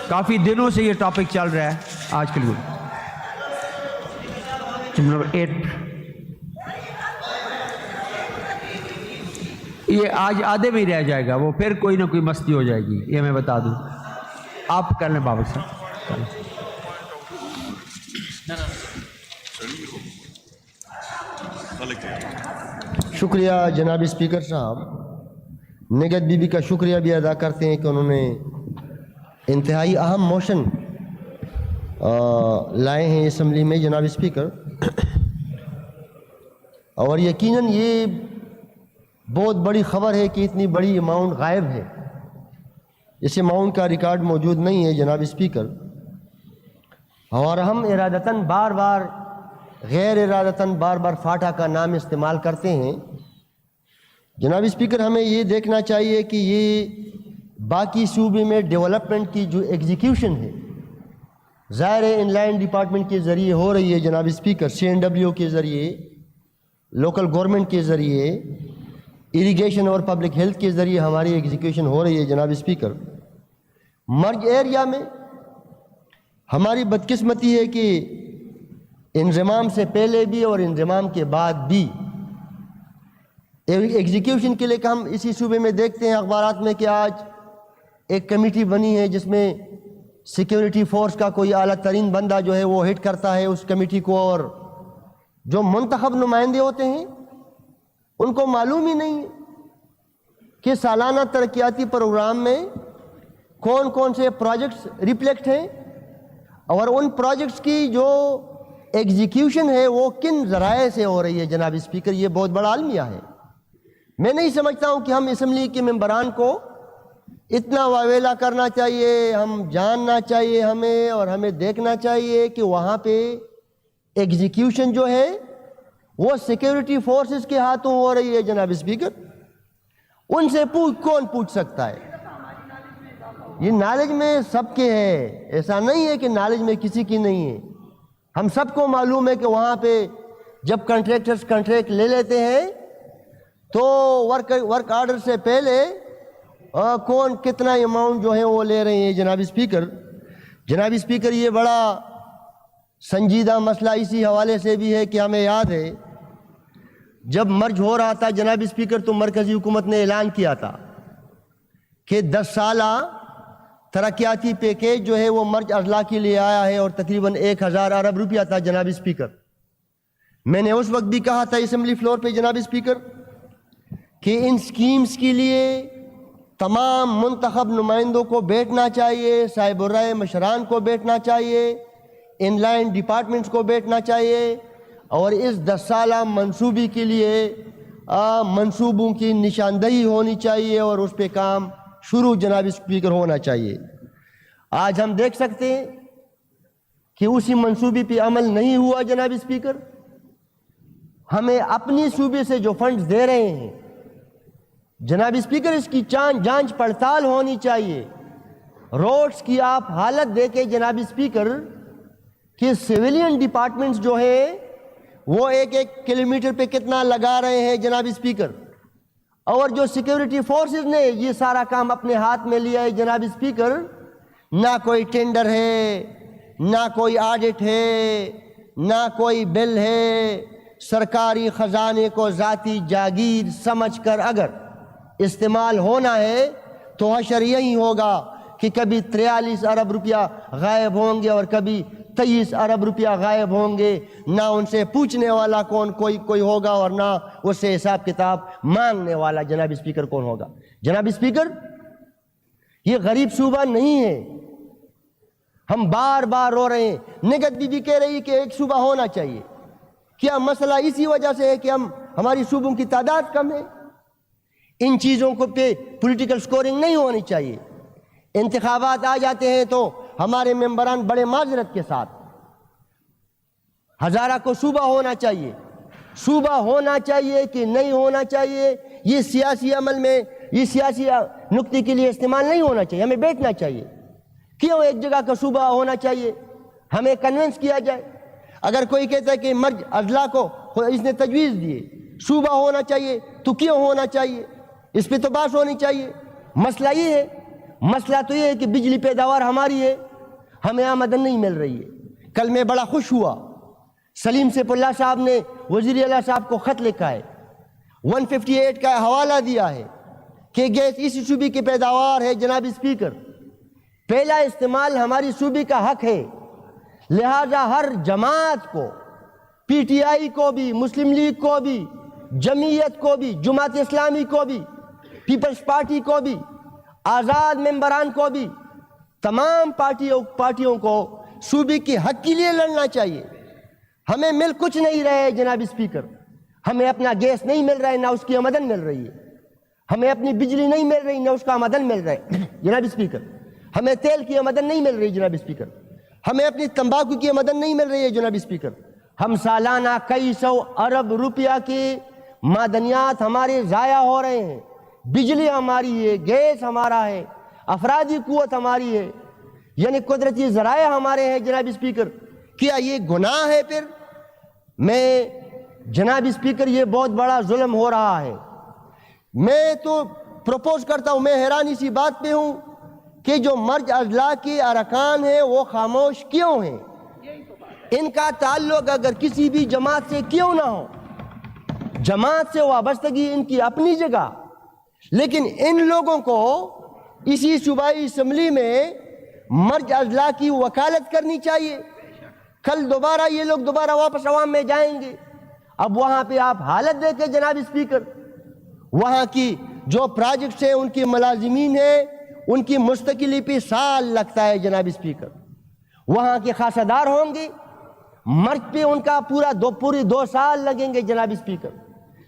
کافی دنوں سے یہ ٹاپک چل رہا ہے آج کے لیے. نمبر 8 یہ آج آدھے میں ہی رہ جائے گا, وہ پھر کوئی نہ کوئی مستی ہو جائے گی, یہ میں بتا دوں. آپ کر لیں بابا صاحب. شکریہ جناب اسپیکر صاحب. نگہت بی بی کا شکریہ بھی ادا کرتے ہیں کہ انہوں نے انتہائی اہم موشن لائے ہیں اسمبلی میں جناب اسپیکر, اور یقیناً یہ بہت بڑی خبر ہے کہ اتنی بڑی اماؤنٹ غائب ہے. اس اماؤنٹ کا ریکارڈ موجود نہیں ہے جناب اسپیکر, اور ہم ارادتاً بار بار غیر ارادتاً بار بار فاٹا کا نام استعمال کرتے ہیں. جناب اسپیکر, ہمیں یہ دیکھنا چاہیے کہ یہ باقی صوبے میں ڈیولپمنٹ کی جو ایگزیکیوشن ہے ظاہر ان لائن ڈپارٹمنٹ کے ذریعے ہو رہی ہے جناب اسپیکر, CNW کے ذریعے, لوکل گورنمنٹ کے ذریعے, اریگیشن اور پبلک ہیلتھ کے ذریعے ہماری ایگزیکیوشن ہو رہی ہے جناب اسپیکر. مرج ایریا میں ہماری بدقسمتی ہے کہ انضمام سے پہلے بھی اور انضمام کے بعد بھی ایگزیکیوشن کے لیے کہ ہم اسی صوبے میں دیکھتے ہیں اخبارات میں کہ آج ایک کمیٹی بنی ہے جس میں سیکیورٹی فورس کا کوئی اعلیٰ ترین بندہ جو ہے وہ ہیڈ کرتا ہے اس کمیٹی کو, اور جو منتخب نمائندے ہوتے ہیں ان کو معلوم ہی نہیں کہ سالانہ ترقیاتی پروگرام میں کون کون سے پروجیکٹس ریفلیکٹ ہیں اور ان پروجیکٹس کی جو ایگزیکیوشن ہے وہ کن ذرائع سے ہو رہی ہے جناب اسپیکر. یہ بہت بڑا المیہ ہے. میں نہیں سمجھتا ہوں کہ ہم اسمبلی کے ممبران کو اتنا واویلا کرنا چاہیے. ہم جاننا چاہیے ہمیں, اور ہمیں دیکھنا چاہیے کہ وہاں پہ ایگزیکیوشن جو ہے وہ سیکیورٹی فورسز کے ہاتھوں ہو رہی ہے جناب اسپیکر. ان سے کون پوچھ سکتا ہے؟ یہ نالج میں سب کے ہے, ایسا نہیں ہے کہ نالج میں کسی کی نہیں ہے. ہم سب کو معلوم ہے کہ وہاں پہ جب کنٹریکٹرز کنٹریکٹ لے لیتے ہیں تو ورک آرڈر سے پہلے کون کتنا اماؤنٹ جو ہے وہ لے رہے ہیں جناب اسپیکر. جناب اسپیکر, یہ بڑا سنجیدہ مسئلہ اسی حوالے سے بھی ہے کہ ہمیں یاد ہے جب مرج ہو رہا تھا جناب اسپیکر تو مرکزی حکومت نے اعلان کیا تھا کہ 10 سالہ ترقیاتی پیکیج جو ہے وہ مرج اضلاع کے لیے آیا ہے, اور تقریباً 1000 ارب روپیہ تھا جناب اسپیکر. میں نے اس وقت بھی کہا تھا اسمبلی فلور پہ جناب اسپیکر کہ ان سکیمز کے لیے تمام منتخب نمائندوں کو بیٹھنا چاہیے, صاحب الرائے مشران کو بیٹھنا چاہیے, ان لائن ڈپارٹمنٹس کو بیٹھنا چاہیے, اور اس 10 سالہ منصوبے کے لیے منصوبوں کی نشاندہی ہونی چاہیے اور اس پہ کام شروع جناب اسپیکر ہونا چاہیے. آج ہم دیکھ سکتے ہیں کہ اسی منصوبے پہ عمل نہیں ہوا جناب اسپیکر. ہمیں اپنی صوبے سے جو فنڈز دے رہے ہیں جناب اسپیکر اس کی جانچ پڑتال ہونی چاہیے. روڈز کی آپ حالت دیکھیں جناب اسپیکر کہ سویلین ڈپارٹمنٹس جو ہیں وہ 1-1 کلومیٹر پہ کتنا لگا رہے ہیں جناب اسپیکر, اور جو سیکیورٹی فورسز نے یہ سارا کام اپنے ہاتھ میں لیا ہے جناب اسپیکر. نہ کوئی ٹینڈر ہے, نہ کوئی آڈٹ ہے, نہ کوئی بل ہے. سرکاری خزانے کو ذاتی جاگیر سمجھ کر اگر استعمال ہونا ہے تو حشر یہی ہوگا کہ کبھی 43 ارب روپیہ غائب ہوں گے اور کبھی 23 ارب روپیہ غائب ہوں گے. نہ ان سے پوچھنے والا کوئی ہوگا اور نہ اس سے حساب کتاب مانگنے والا جناب اسپیکر کون ہوگا. جناب اسپیکر, یہ غریب صوبہ نہیں ہے. ہم بار بار رو رہے ہیں. نگہت بی بی کہہ رہی کہ ایک صوبہ ہونا چاہیے. کیا مسئلہ اسی وجہ سے ہے کہ ہماری صوبوں کی تعداد کم ہے؟ ان چیزوں کو پہ پولیٹیکل سکورنگ نہیں ہونی چاہیے. انتخابات آ جاتے ہیں تو ہمارے ممبران بڑے معذرت کے ساتھ ہزارہ کو صوبہ ہونا چاہیے. صوبہ ہونا چاہیے کہ نہیں ہونا چاہیے یہ سیاسی عمل میں, یہ سیاسی نکتے کے لیے استعمال نہیں ہونا چاہیے. ہمیں بیٹھنا چاہیے. کیوں ایک جگہ کا صوبہ ہونا چاہیے؟ ہمیں کنونس کیا جائے. اگر کوئی کہتا ہے کہ مرج اضلاع کو اس نے تجویز دیے صوبہ ہونا چاہیے تو کیوں ہونا چاہیے؟ اس پہ تو بات ہونی چاہیے. مسئلہ یہ ہے مسئلہ تو یہ ہے کہ بجلی پیداوار ہماری ہے، ہمیں آمدن نہیں مل رہی ہے۔ کل میں بڑا خوش ہوا، سلیم سیف اللہ صاحب نے وزیر اعلیٰ صاحب کو خط لکھا ہے، 158 کا حوالہ دیا ہے کہ گیس اسی صوبے کی پیداوار ہے۔ جناب اسپیکر، پہلا استعمال ہماری صوبے کا حق ہے، لہذا ہر جماعت کو، پی ٹی آئی کو بھی، مسلم لیگ کو بھی، جمعیت کو بھی، جماعت اسلامی کو بھی، پیپلز پارٹی کو بھی، آزاد ممبران کو بھی، تمام پارٹیوں کو صوبے کے حق کے لیے لڑنا چاہیے۔ ہمیں مل کچھ نہیں رہے جناب اسپیکر، ہمیں اپنا گیس نہیں مل رہا ہے، نہ اس کی آمدن مل رہی ہے، ہمیں اپنی بجلی نہیں مل رہی، نہ اس کا آمدن مل رہا ہے جناب اسپیکر، ہمیں تیل کی آمدن نہیں مل رہی جناب اسپیکر، ہمیں اپنی تمباکو کی آمدن نہیں مل رہی ہے جناب اسپیکر۔ ہم سالانہ کئی 100 ارب روپیہ کی معدنیات ہمارے ضائع ہو رہے ہیں، بجلی ہماری ہے، گیس ہمارا ہے، افرادی قوت ہماری ہے، یعنی قدرتی ذرائع ہمارے ہیں جناب اسپیکر۔ کیا یہ گناہ ہے؟ پھر میں جناب اسپیکر یہ بہت بڑا ظلم ہو رہا ہے۔ میں تو پروپوز کرتا ہوں، میں حیرانی سی بات پہ ہوں کہ جو مرج اضلاع کے ارکان ہیں وہ خاموش کیوں ہیں؟ ان کا تعلق اگر کسی بھی جماعت سے کیوں نہ ہو، جماعت سے وابستگی ان کی اپنی جگہ، لیکن ان لوگوں کو اسی صوبائی اسمبلی میں مرج اضلاع کی وکالت کرنی چاہیے۔ کل دوبارہ یہ لوگ دوبارہ واپس عوام میں جائیں گے، اب وہاں پہ آپ حالت دیکھیں جناب اسپیکر، وہاں کی جو پروجیکٹس ہیں ان کی ملازمین ہیں، ان کی مستقلی پہ سال لگتا ہے جناب اسپیکر، وہاں کے خاصہ دار ہوں گے، مرچ پہ ان کا پوری 2 سال لگیں گے جناب اسپیکر۔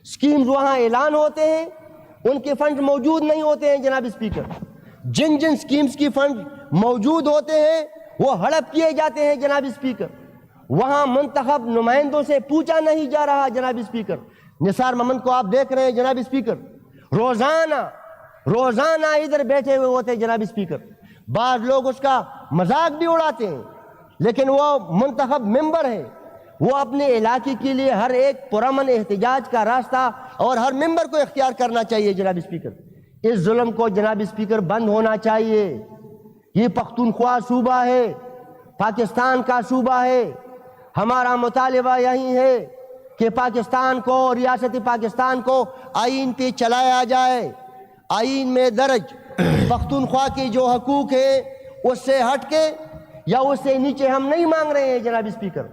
سکیمز وہاں اعلان ہوتے ہیں، ان کے فنڈ موجود نہیں ہوتے ہیں جناب اسپیکر، جن سکیمز کی فنڈ موجود ہوتے ہیں وہ ہڑپ کیے جاتے ہیں جناب اسپیکر، وہاں منتخب نمائندوں سے پوچھا نہیں جا رہا جناب اسپیکر۔ نثار محمد کو آپ دیکھ رہے ہیں جناب اسپیکر، روزانہ ادھر بیٹھے ہوئے ہوتے ہیں جناب اسپیکر، بعض لوگ اس کا مذاق بھی اڑاتے ہیں، لیکن وہ منتخب ممبر ہے، وہ اپنے علاقے کے لیے ہر ایک پرامن احتجاج کا راستہ اور ہر ممبر کو اختیار کرنا چاہیے جناب اسپیکر۔ اس ظلم کو جناب اسپیکر بند ہونا چاہیے۔ یہ پختونخوا صوبہ ہے، پاکستان کا صوبہ ہے، ہمارا مطالبہ یہی ہے کہ پاکستان کو، ریاست پاکستان کو آئین پہ چلایا جائے، آئین میں درج پختونخوا کے جو حقوق ہیں اس سے ہٹ کے یا اس سے نیچے ہم نہیں مانگ رہے ہیں جناب اسپیکر،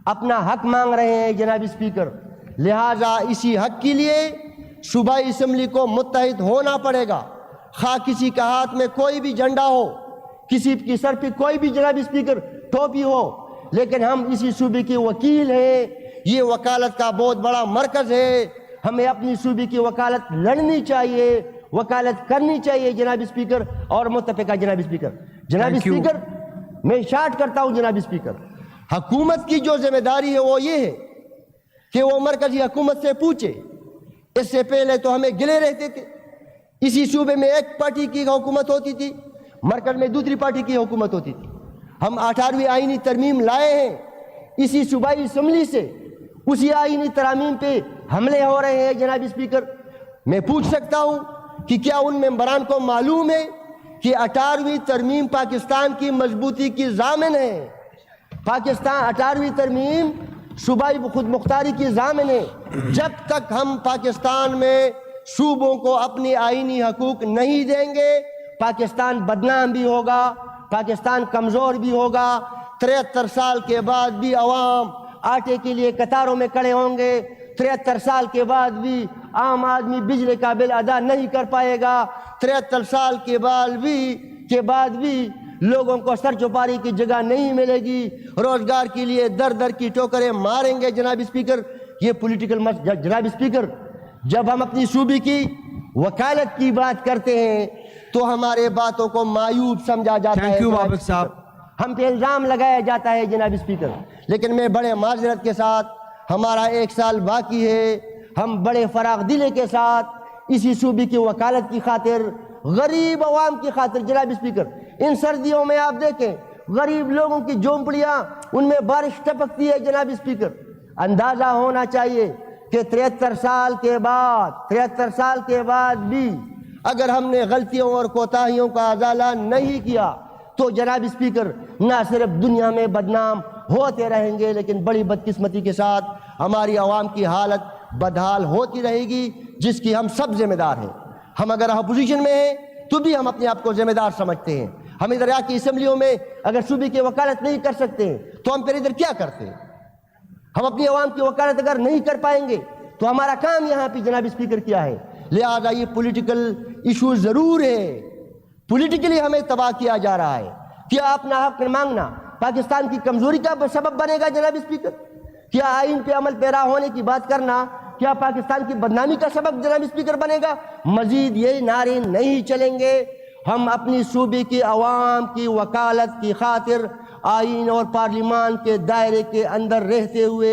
اپنا حق مانگ رہے ہیں جناب اسپیکر۔ لہٰذا اسی حق کے لیے صوبائی اسمبلی کو متحد ہونا پڑے گا، خواہ کسی کا ہاتھ میں کوئی بھی جھنڈا ہو، کسی کی سر پہ کوئی بھی جناب اسپیکر ٹوپی ہو، لیکن ہم اسی صوبے کے وکیل ہیں، یہ وکالت کا بہت بڑا مرکز ہے، ہمیں اپنی صوبے کی وکالت لڑنی چاہیے، وکالت کرنی چاہیے جناب اسپیکر، اور متفقہ جناب اسپیکر۔ جناب اسپیکر میں اشارت کرتا ہوں جناب اسپیکر، حکومت کی جو ذمہ داری ہے وہ یہ ہے کہ وہ مرکزی حکومت سے پوچھے۔ اس سے پہلے تو ہمیں گلے رہتے تھے، اسی صوبے میں ایک پارٹی کی حکومت ہوتی تھی، مرکز میں دوسری پارٹی کی حکومت ہوتی تھی۔ ہم 18ویں آئینی ترمیم لائے ہیں، اسی صوبائی اسمبلی سے اسی آئینی ترامیم پہ حملے ہو رہے ہیں جناب اسپیکر۔ میں پوچھ سکتا ہوں کہ کیا ان ممبران کو معلوم ہے کہ 18ویں ترمیم پاکستان کی مضبوطی کی ضامن ہے؟ پاکستان 18ویں ترمیم صوبائی خود مختاری کی ضامن ہے۔ جب تک ہم پاکستان میں صوبوں کو اپنے آئینی حقوق نہیں دیں گے، پاکستان بدنام بھی ہوگا، پاکستان کمزور بھی ہوگا۔ 73 سال کے بعد بھی عوام آٹے کے لیے قطاروں میں کھڑے ہوں گے، 73 سال کے بعد بھی عام آدمی بجلی کا بل ادا نہیں کر پائے گا، 73 سال کے بعد بھی لوگوں کو سر چپاری کی جگہ نہیں ملے گی، روزگار کے لیے در در کی ٹوکریں ماریں گے جناب اسپیکر۔ یہ پولیٹیکل جناب اسپیکر، جب ہم اپنی صوبے کی وکالت کی بات کرتے ہیں تو ہمارے باتوں کو معیوب سمجھا جاتا ہے بابک صاحب، ہم پہ الزام لگایا جاتا ہے جناب اسپیکر۔ لیکن میں بڑے معذرت کے ساتھ، ہمارا 1 سال باقی ہے، ہم بڑے فراغ دلی کے ساتھ اسی صوبے کی وکالت کی خاطر، غریب عوام کی خاطر جناب اسپیکر، ان سردیوں میں آپ دیکھیں غریب لوگوں کی جھونپڑیاں، ان میں بارش ٹپکتی ہے جناب اسپیکر۔ اندازہ ہونا چاہیے کہ 73 سال کے بعد بھی اگر ہم نے غلطیوں اور کوتاہیوں کا ازالہ نہیں کیا تو جناب اسپیکر نہ صرف دنیا میں بدنام ہوتے رہیں گے لیکن بڑی بدقسمتی کے ساتھ ہماری عوام کی حالت بدحال ہوتی رہے گی، جس کی ہم سب ذمہ دار ہیں۔ ہم اگر اپوزیشن میں ہیں تو بھی ہم اپنے آپ کو ذمہ دار سمجھتے ہیں۔ ہم ادھر آ کی اسمبلیوں میں اگر صوبے کی وکالت نہیں کر سکتے تو ہم پھر ادھر کیا کرتے ہیں؟ ہم اپنی عوام کی وکالت اگر نہیں کر پائیں گے تو ہمارا کام یہاں پہ جناب اسپیکر کیا ہے؟ لہذا یہ پولیٹیکل ایشو ضرور ہے، پولیٹیکلی ہمیں تباہ کیا جا رہا ہے۔ کیا اپنا حق مانگنا پاکستان کی کمزوری کا سبب بنے گا جناب اسپیکر؟ کیا آئین پہ عمل پیرا ہونے کی بات کرنا کیا پاکستان کی بدنامی کا سبب جناب اسپیکر بنے گا؟ مزید یہ نعرے نہیں چلیں گے۔ ہم اپنی صوبے کی عوام کی وکالت کی خاطر آئین اور پارلیمان کے دائرے کے اندر رہتے ہوئے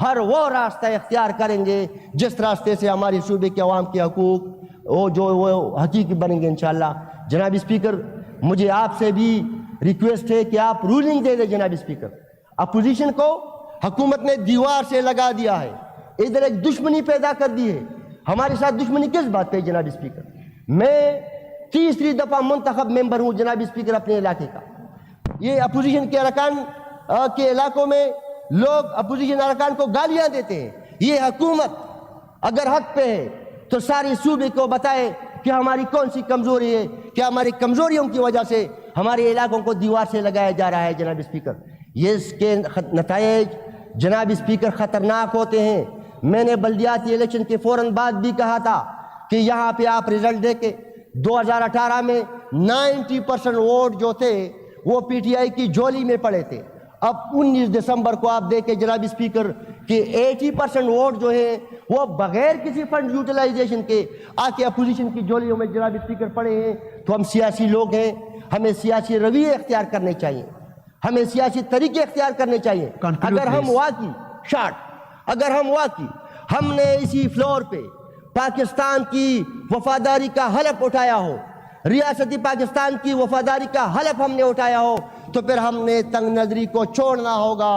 ہر وہ راستہ اختیار کریں گے جس راستے سے ہماری صوبے کے عوام کے حقوق وہ حقیقی بنیں گے انشاءاللہ۔ جناب اسپیکر، مجھے آپ سے بھی ریکویسٹ ہے کہ آپ رولنگ دے دیں جناب اسپیکر۔ اپوزیشن کو حکومت نے دیوار سے لگا دیا ہے، ادھر ایک دشمنی پیدا کر دی ہے۔ ہمارے ساتھ دشمنی کس بات پہ جناب اسپیکر؟ میں تیسری دفعہ منتخب ممبر ہوں جناب اسپیکر اپنے علاقے کا۔ یہ اپوزیشن کے ارکان کے علاقوں میں لوگ اپوزیشن ارکان کو گالیاں دیتے ہیں۔ یہ حکومت اگر حق پہ ہے تو ساری صوبے کو بتائے کہ ہماری کون سی کمزوری ہے، کہ ہماری کمزوریوں کی وجہ سے ہمارے علاقوں کو دیوار سے لگایا جا رہا ہے جناب اسپیکر۔ یہ اس کے نتائج جناب اسپیکر خطرناک ہوتے ہیں۔ میں نے بلدیاتی الیکشن کے فوراً بعد بھی کہا تھا کہ یہاں پہ آپ رزلٹ دے کے 2018 میں 90% ووٹ جو تھے وہ پی ٹی آئی کی جھولی میں پڑے تھے۔ اب 19 دسمبر کو آپ دیکھیں جناب اسپیکر کہ 80% ووٹ جو ہے وہ بغیر کسی فنڈ یوٹیلائزیشن کے آ کے اپوزیشن کی جھولیوں میں جناب اسپیکر پڑے ہیں۔ تو ہم سیاسی لوگ ہیں، ہمیں سیاسی رویے اختیار کرنے چاہیے، ہمیں سیاسی طریقے اختیار کرنے چاہیے۔ اگر ہم واقعی ہم نے اسی فلور پہ پاکستان کی وفاداری کا حلف اٹھایا ہو، ریاستی پاکستان کی وفاداری کا حلف ہم نے اٹھایا ہو، تو پھر ہم نے تنگ نظری کو چھوڑنا ہوگا،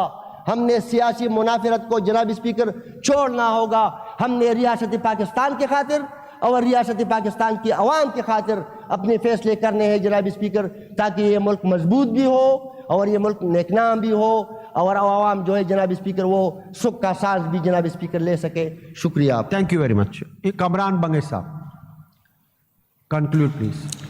ہم نے سیاسی منافرت کو جناب اسپیکر چھوڑنا ہوگا۔ ہم نے ریاست پاکستان کے خاطر اور ریاست پاکستان کی عوام کی خاطر اپنے فیصلے کرنے ہیں جناب اسپیکر، تاکہ یہ ملک مضبوط بھی ہو اور یہ ملک نیکنام بھی ہو اور عوام جو ہے جناب اسپیکر وہ سکھ کا سانس بھی جناب اسپیکر لے سکے۔ شکریہ آپ۔ Thank you very much. Kamran Bange صاحب، کنکلوڈ پلیز۔